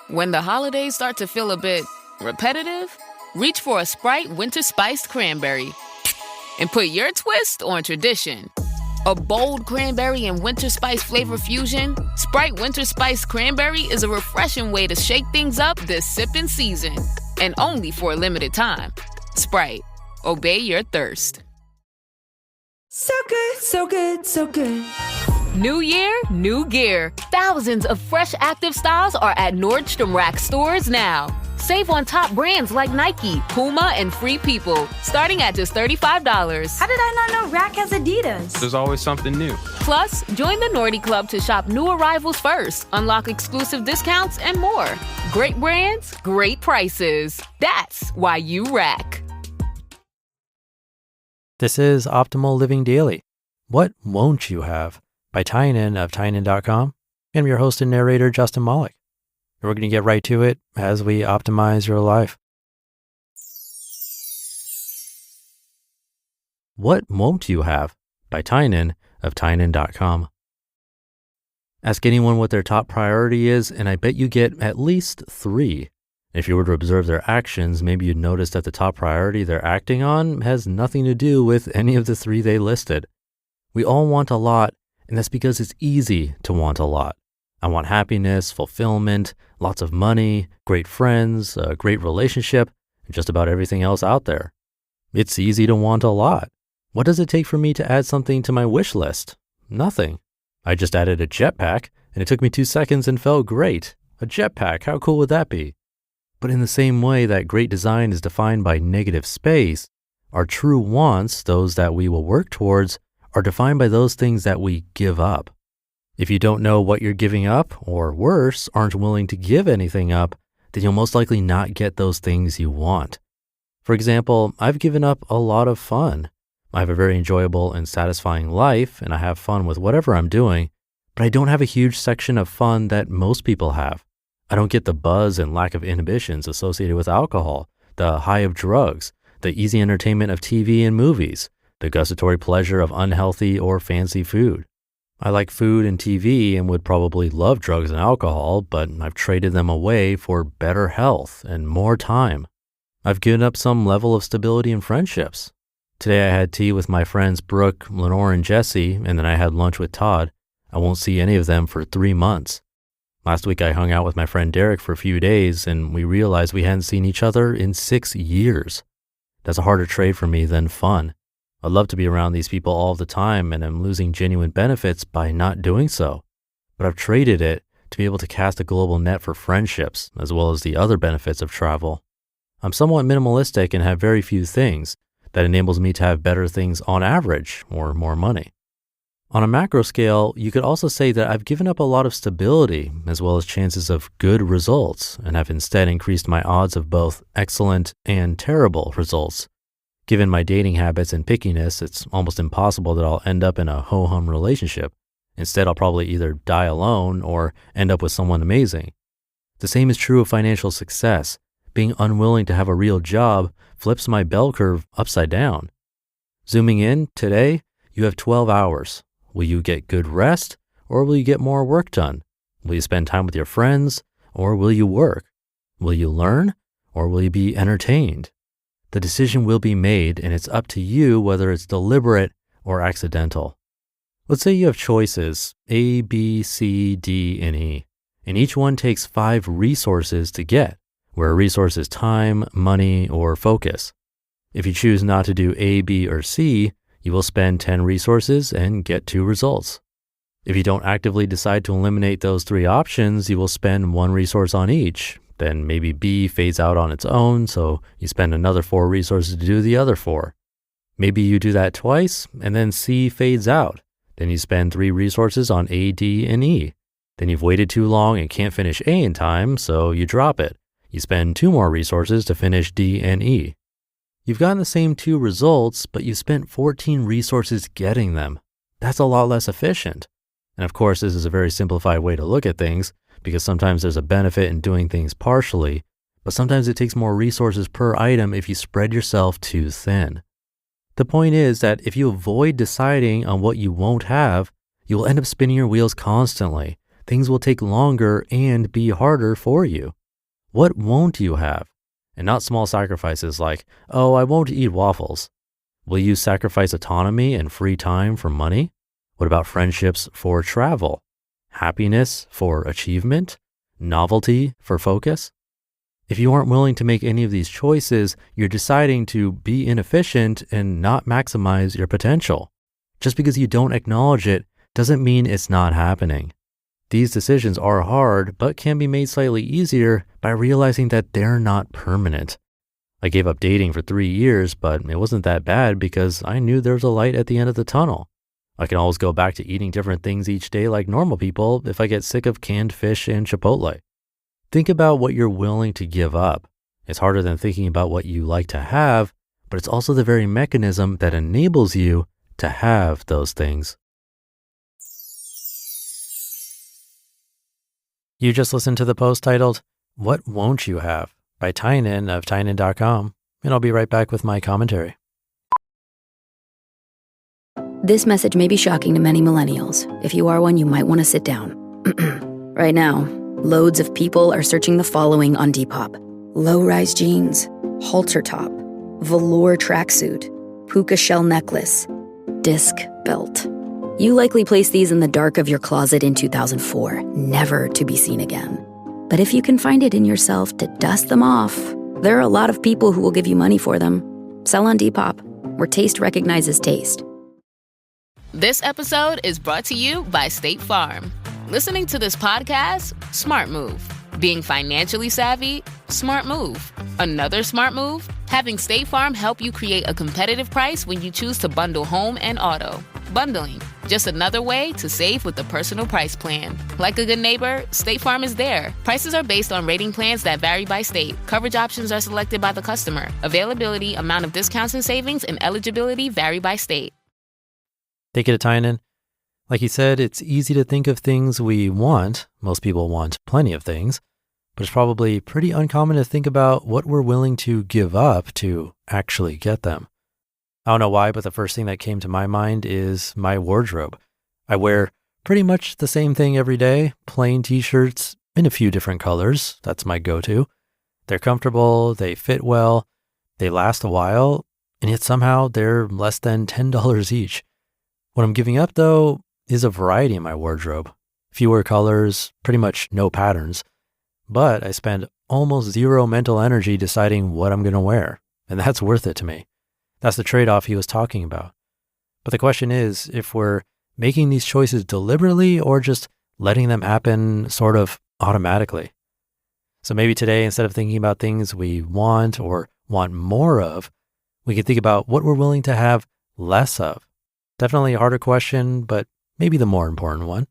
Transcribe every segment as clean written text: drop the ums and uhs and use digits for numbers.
When the holidays start to feel a bit repetitive, reach for a Sprite Winter Spiced Cranberry and put your twist on tradition. A bold cranberry and winter spice flavor fusion, Sprite Winter Spiced Cranberry is a refreshing way to shake things up this sipping season. And only for a limited time. Sprite. Obey your thirst. So good, so good, so good. New year, new gear. Thousands of fresh active styles are at Nordstrom Rack stores now. Save on top brands like Nike, Puma, and Free People, starting at just $35. How did I not know Rack has Adidas? There's always something new. Plus, join the Nordy Club to shop new arrivals first, unlock exclusive discounts, and more. Great brands, great prices. That's why you Rack. This is Optimal Living Daily. What won't you have? By Tynan of Tynan.com. I'm your host and narrator, Justin Malik. We're going to get right to it as we optimize your life. What won't you have? By Tynan of Tynan.com. Ask anyone what their top priority is, and I bet you get at least 3. If you were to observe their actions, maybe you'd notice that the top priority they're acting on has nothing to do with any of the 3 they listed. We all want a lot, and that's because it's easy to want a lot. I want happiness, fulfillment, lots of money, great friends, a great relationship, and just about everything else out there. It's easy to want a lot. What does it take for me to add something to my wish list? Nothing. I just added a jetpack, and it took me 2 seconds and felt great. A jetpack, how cool would that be? But in the same way that great design is defined by negative space, our true wants, those that we will work towards, are defined by those things that we give up. If you don't know what you're giving up, or worse, aren't willing to give anything up, then you'll most likely not get those things you want. For example, I've given up a lot of fun. I have a very enjoyable and satisfying life, and I have fun with whatever I'm doing, but I don't have a huge section of fun that most people have. I don't get the buzz and lack of inhibitions associated with alcohol, the high of drugs, the easy entertainment of TV and movies, the gustatory pleasure of unhealthy or fancy food. I like food and TV and would probably love drugs and alcohol, but I've traded them away for better health and more time. I've given up some level of stability in friendships. Today I had tea with my friends Brooke, Lenore, and Jesse, and then I had lunch with Todd. I won't see any of them for 3 months. Last week I hung out with my friend Derek for a few days, and we realized we hadn't seen each other in 6 years. That's a harder trade for me than fun. I'd love to be around these people all the time, and I'm losing genuine benefits by not doing so. But I've traded it to be able to cast a global net for friendships, as well as the other benefits of travel. I'm somewhat minimalistic and have very few things that enables me to have better things on average, or more money. On a macro scale, you could also say that I've given up a lot of stability, as well as chances of good results, and have instead increased my odds of both excellent and terrible results. Given my dating habits and pickiness, it's almost impossible that I'll end up in a ho-hum relationship. Instead, I'll probably either die alone or end up with someone amazing. The same is true of financial success. Being unwilling to have a real job flips my bell curve upside down. Zooming in, today, you have 12 hours. Will you get good rest, or will you get more work done? Will you spend time with your friends, or will you work? Will you learn, or will you be entertained? The decision will be made, and it's up to you whether it's deliberate or accidental. Let's say you have choices A, B, C, D, and E, and each one takes 5 resources to get, where a resource is time, money, or focus. If you choose not to do A, B, or C, you will spend 10 resources and get 2 results. If you don't actively decide to eliminate those 3 options, you will spend 1 resource on each. Then maybe B fades out on its own, so you spend another 4 resources to do the other 4. Maybe you do that twice, and then C fades out. Then you spend 3 resources on A, D, and E. Then you've waited too long and can't finish A in time, so you drop it. You spend 2 more resources to finish D and E. You've gotten the same 2 results, but you spent 14 resources getting them. That's a lot less efficient. And of course, this is a very simplified way to look at things, because sometimes there's a benefit in doing things partially, but sometimes it takes more resources per item if you spread yourself too thin. The point is that if you avoid deciding on what you won't have, you will end up spinning your wheels constantly, things will take longer and be harder for you. What won't you have? And not small sacrifices like, oh, I won't eat waffles. Will you sacrifice autonomy and free time for money? What about friendships for travel? Happiness for achievement? Novelty for focus? If you aren't willing to make any of these choices, you're deciding to be inefficient and not maximize your potential. Just because you don't acknowledge it doesn't mean it's not happening. These decisions are hard, but can be made slightly easier by realizing that they're not permanent. I gave up dating for 3 years, but it wasn't that bad because I knew there was a light at the end of the tunnel. I can always go back to eating different things each day like normal people if I get sick of canned fish and Chipotle. Think about what you're willing to give up. It's harder than thinking about what you like to have, but it's also the very mechanism that enables you to have those things. You just listened to the post titled, "What Won't You Have?" by Tynan of Tynan.com, and I'll be right back with my commentary. This message may be shocking to many millennials. If you are one, you might want to sit down. Right now, loads of people are searching the following on Depop: low-rise jeans, halter top, velour tracksuit, puka shell necklace, disc belt. You likely placed these in the dark of your closet in 2004, never to be seen again. But if you can find it in yourself to dust them off, there are a lot of people who will give you money for them. Sell on Depop, where taste recognizes taste. This episode is brought to you by State Farm. Listening to this podcast? Smart move. Being financially savvy? Smart move. Another smart move? Having State Farm help you create a competitive price when you choose to bundle home and auto. Bundling, just another way to save with the personal price plan. Like a good neighbor, State Farm is there. Prices are based on rating plans that vary by state. Coverage options are selected by the customer. Availability, amount of discounts and savings, and eligibility vary by state. Thank you to Tynan. Like he said, it's easy to think of things we want. Most people want plenty of things, but it's probably pretty uncommon to think about what we're willing to give up to actually get them. I don't know why, but the first thing that came to my mind is my wardrobe. I wear pretty much the same thing every day, plain t-shirts in a few different colors. That's my go-to. They're comfortable, they fit well, they last a while, and yet somehow they're less than $10 each. What I'm giving up, though, is a variety in my wardrobe. Fewer colors, pretty much no patterns. But I spend almost zero mental energy deciding what I'm going to wear, and that's worth it to me. That's the trade-off he was talking about. But the question is, if we're making these choices deliberately or just letting them happen sort of automatically. So maybe today, instead of thinking about things we want or want more of, we can think about what we're willing to have less of. Definitely a harder question, but maybe the more important one.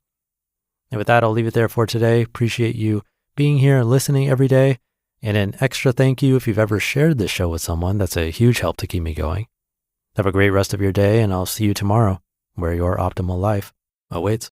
And with that, I'll leave it there for today. Appreciate you being here and listening every day. And an extra thank you if you've ever shared this show with someone. That's a huge help to keep me going. Have a great rest of your day, and I'll see you tomorrow, where your optimal life awaits.